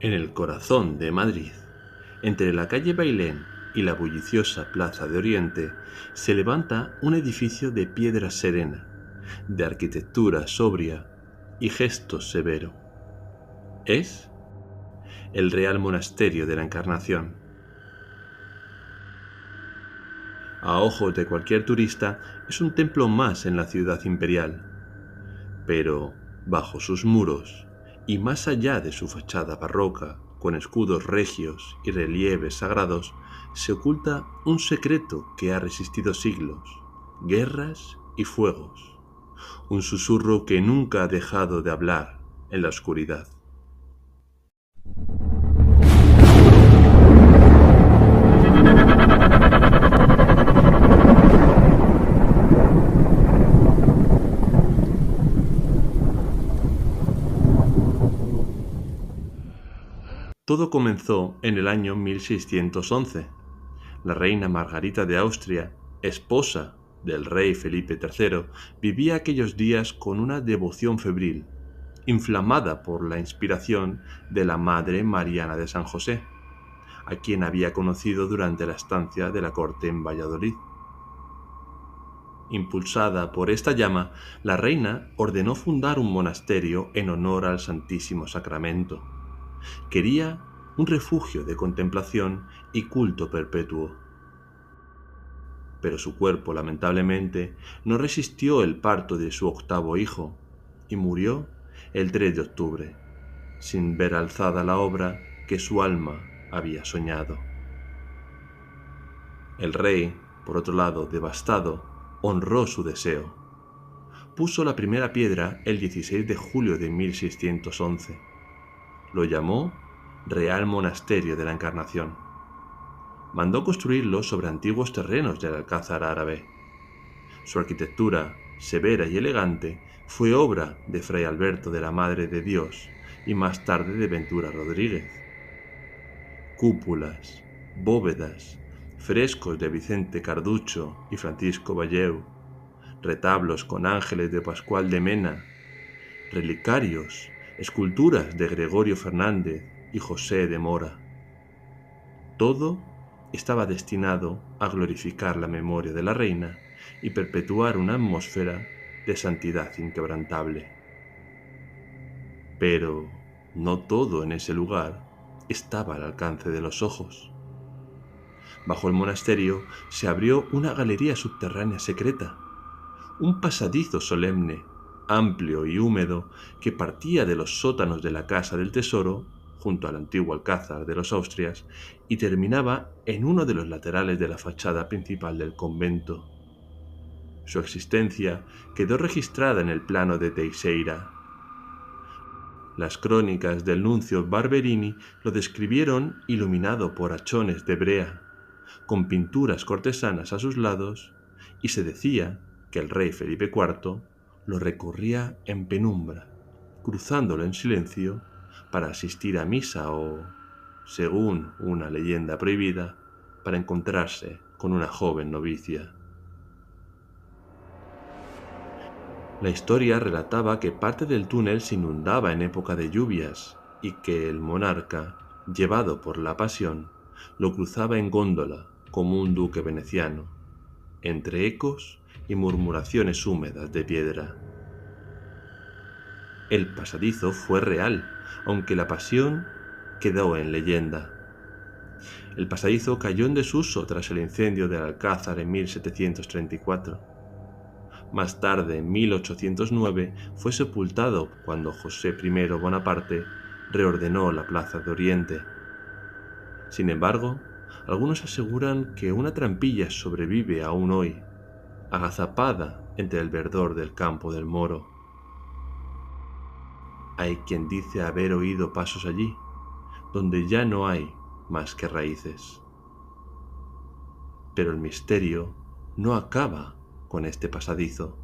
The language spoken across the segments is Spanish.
En el corazón de Madrid, entre la calle Bailén y la bulliciosa Plaza de Oriente, se levanta un edificio de piedra serena, de arquitectura sobria y gesto severo. Es el Real Monasterio de la Encarnación. A ojos de cualquier turista, es un templo más en la ciudad imperial. Pero, bajo sus muros, y más allá de su fachada barroca, con escudos regios y relieves sagrados, se oculta un secreto que ha resistido siglos, guerras y fuegos, un susurro que nunca ha dejado de hablar en la oscuridad. Todo comenzó en el año 1611. La reina Margarita de Austria, esposa del rey Felipe III, vivía aquellos días con una devoción febril, inflamada por la inspiración de la Madre Mariana de San José, a quien había conocido durante la estancia de la corte en Valladolid. Impulsada por esta llama, la reina ordenó fundar un monasterio en honor al Santísimo Sacramento. Quería un refugio de contemplación y culto perpetuo. Pero su cuerpo, lamentablemente, no resistió el parto de su octavo hijo y murió el 3 de octubre, sin ver alzada la obra que su alma había soñado. El rey, por otro lado, devastado, honró su deseo. Puso la primera piedra el 16 de julio de 1611. Lo llamó Real Monasterio de la Encarnación. Mandó construirlo sobre antiguos terrenos del Alcázar árabe. Su arquitectura, severa y elegante, fue obra de Fray Alberto de la Madre de Dios y más tarde de Ventura Rodríguez. Cúpulas, bóvedas, frescos de Vicente Carducho y Francisco Valleu, retablos con ángeles de Pascual de Mena, relicarios, esculturas de Gregorio Fernández y José de Mora. Todo estaba destinado a glorificar la memoria de la reina y perpetuar una atmósfera de santidad inquebrantable. Pero no todo en ese lugar estaba al alcance de los ojos. Bajo el monasterio se abrió una galería subterránea secreta, un pasadizo solemne, amplio y húmedo que partía de los sótanos de la Casa del Tesoro, junto al antiguo Alcázar de los Austrias, y terminaba en uno de los laterales de la fachada principal del convento. Su existencia quedó registrada en el plano de Teixeira. Las crónicas del nuncio Barberini lo describieron iluminado por hachones de brea, con pinturas cortesanas a sus lados, y se decía que el rey Felipe IV lo recorría en penumbra, cruzándolo en silencio para asistir a misa o, según una leyenda prohibida, para encontrarse con una joven novicia. La historia relataba que parte del túnel se inundaba en época de lluvias y que el monarca, llevado por la pasión, lo cruzaba en góndola como un duque veneciano, entre ecos y murmuraciones húmedas de piedra. El pasadizo fue real, aunque la pasión quedó en leyenda. El pasadizo cayó en desuso tras el incendio del Alcázar en 1734. Más tarde, en 1809, fue sepultado cuando José I Bonaparte reordenó la Plaza de Oriente. Sin embargo, algunos aseguran que una trampilla sobrevive aún hoy, agazapada entre el verdor del campo del Moro. Hay quien dice haber oído pasos allí, donde ya no hay más que raíces. Pero el misterio no acaba con este pasadizo.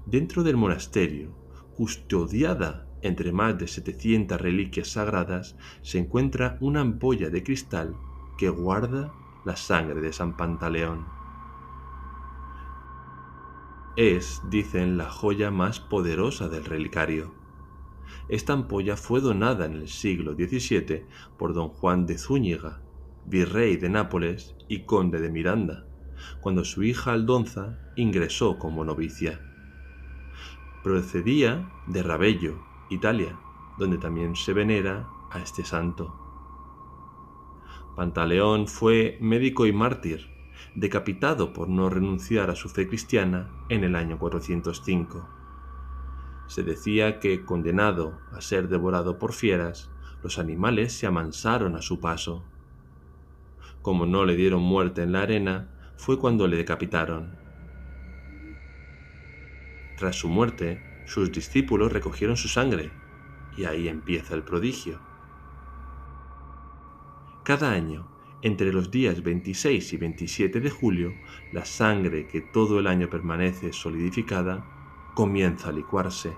Dentro del monasterio, custodiada entre más de 700 reliquias sagradas, se encuentra una ampolla de cristal que guarda la sangre de San Pantaleón. Es, dicen, la joya más poderosa del relicario. Esta ampolla fue donada en el siglo XVII por don Juan de Zúñiga, virrey de Nápoles y conde de Miranda, cuando su hija Aldonza ingresó como novicia. Procedía de Ravello, Italia, donde también se venera a este santo. Pantaleón fue médico y mártir, decapitado por no renunciar a su fe cristiana en el año 405. Se decía que, condenado a ser devorado por fieras, los animales se amansaron a su paso. Como no le dieron muerte en la arena, fue cuando le decapitaron. Tras su muerte, sus discípulos recogieron su sangre, y ahí empieza el prodigio. Cada año, entre los días 26 y 27 de julio, la sangre que todo el año permanece solidificada comienza a licuarse.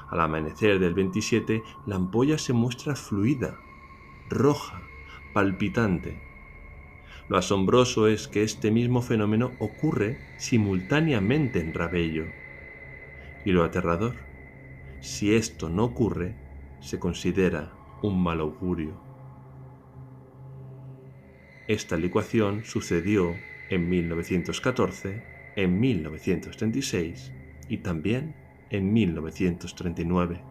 Al amanecer del 27, la ampolla se muestra fluida, roja, palpitante. Lo asombroso es que este mismo fenómeno ocurre simultáneamente en Ravello. Y lo aterrador, si esto no ocurre, se considera un mal augurio. Esta licuación sucedió en 1914, en 1936 y también en 1939.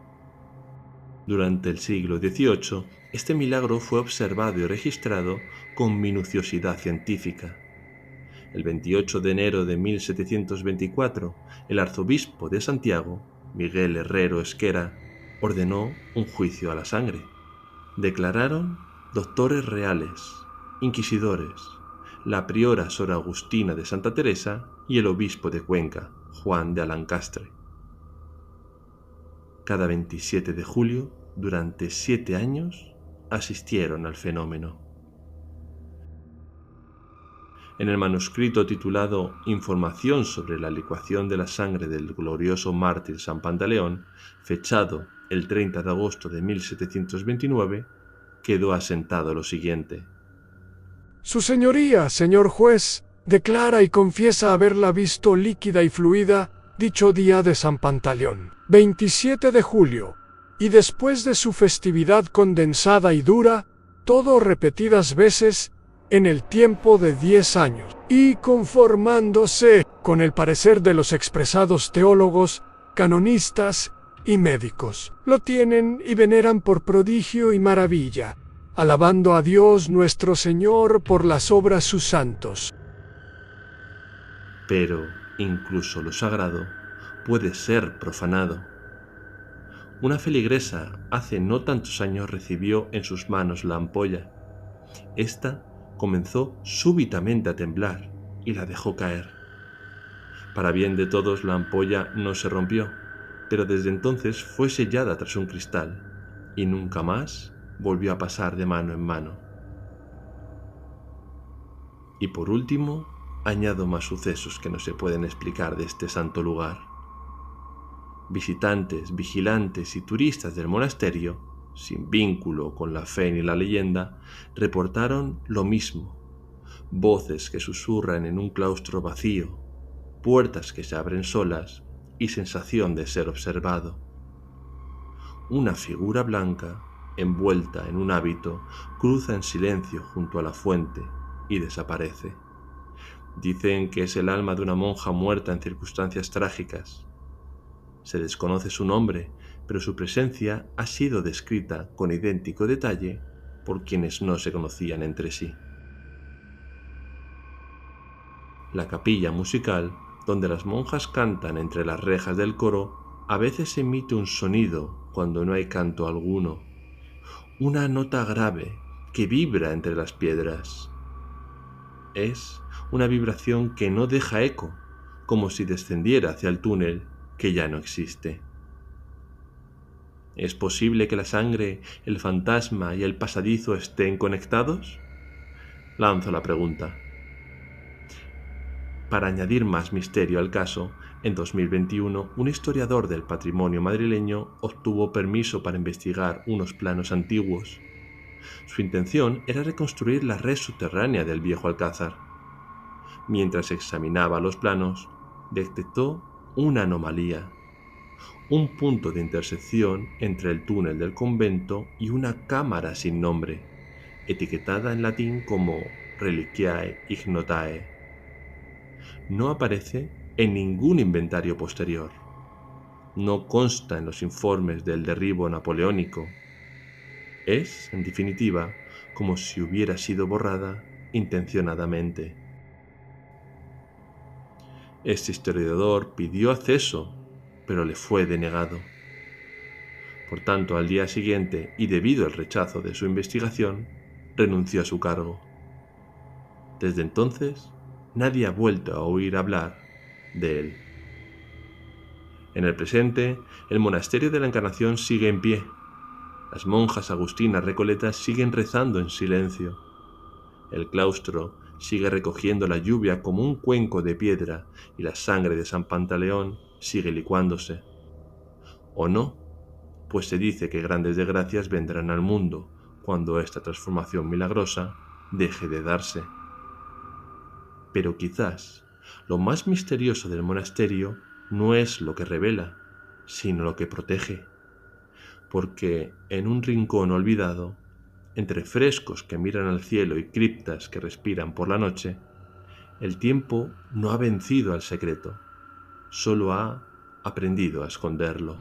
Durante el siglo XVIII, este milagro fue observado y registrado con minuciosidad científica. El 28 de enero de 1724, el arzobispo de Santiago, Miguel Herrero Esquera, ordenó un juicio a la sangre. Declararon doctores reales, inquisidores, la priora Sor Agustina de Santa Teresa y el obispo de Cuenca, Juan de Alancastre. Cada 27 de julio, durante 7 años, asistieron al fenómeno. En el manuscrito titulado Información sobre la licuación de la sangre del glorioso mártir San Pantaleón, fechado el 30 de agosto de 1729, quedó asentado lo siguiente. Su señoría, señor juez, declara y confiesa haberla visto líquida y fluida dicho día de San Pantaleón, 27 de julio, y después de su festividad condensada y dura, todo repetidas veces, en el tiempo de 10 años, y conformándose con el parecer de los expresados teólogos, canonistas y médicos. Lo tienen y veneran por prodigio y maravilla, alabando a Dios nuestro Señor por las obras sus santos. Pero incluso lo sagrado puede ser profanado. Una feligresa hace no tantos años recibió en sus manos la ampolla. Esta comenzó súbitamente a temblar y la dejó caer. Para bien de todos, la ampolla no se rompió, pero desde entonces fue sellada tras un cristal y nunca más volvió a pasar de mano en mano. Y por último, añado más sucesos que no se pueden explicar de este santo lugar. Visitantes, vigilantes y turistas del monasterio, sin vínculo con la fe ni la leyenda, reportaron lo mismo: voces que susurran en un claustro vacío, puertas que se abren solas y sensación de ser observado. Una figura blanca, envuelta en un hábito, cruza en silencio junto a la fuente y desaparece. Dicen que es el alma de una monja muerta en circunstancias trágicas. Se desconoce su nombre, pero su presencia ha sido descrita con idéntico detalle por quienes no se conocían entre sí. La capilla musical, donde las monjas cantan entre las rejas del coro, a veces emite un sonido cuando no hay canto alguno, una nota grave que vibra entre las piedras. Es una vibración que no deja eco, como si descendiera hacia el túnel que ya no existe. ¿Es posible que la sangre, el fantasma y el pasadizo estén conectados? Lanzo la pregunta. Para añadir más misterio al caso, en 2021 un historiador del patrimonio madrileño obtuvo permiso para investigar unos planos antiguos. Su intención era reconstruir la red subterránea del viejo alcázar. Mientras examinaba los planos, detectó una anomalía. un punto de intersección entre el túnel del convento y una cámara sin nombre, etiquetada en latín como Reliquiae Ignotae. No aparece en ningún inventario posterior. No consta en los informes del derribo napoleónico. Es, en definitiva, como si hubiera sido borrada intencionadamente. Este historiador pidió acceso, pero le fue denegado. Por tanto, al día siguiente, y debido al rechazo de su investigación, renunció a su cargo. Desde entonces, nadie ha vuelto a oír hablar de él. En el presente, el monasterio de la Encarnación sigue en pie. Las monjas agustinas recoletas siguen rezando en silencio. El claustro sigue recogiendo la lluvia como un cuenco de piedra y la sangre de San Pantaleón sigue licuándose. ¿O no? Pues se dice que grandes desgracias vendrán al mundo cuando esta transformación milagrosa deje de darse. Pero quizás lo más misterioso del monasterio no es lo que revela, sino lo que protege, porque en un rincón olvidado, entre frescos que miran al cielo y criptas que respiran por la noche, el tiempo no ha vencido al secreto, solo ha aprendido a esconderlo.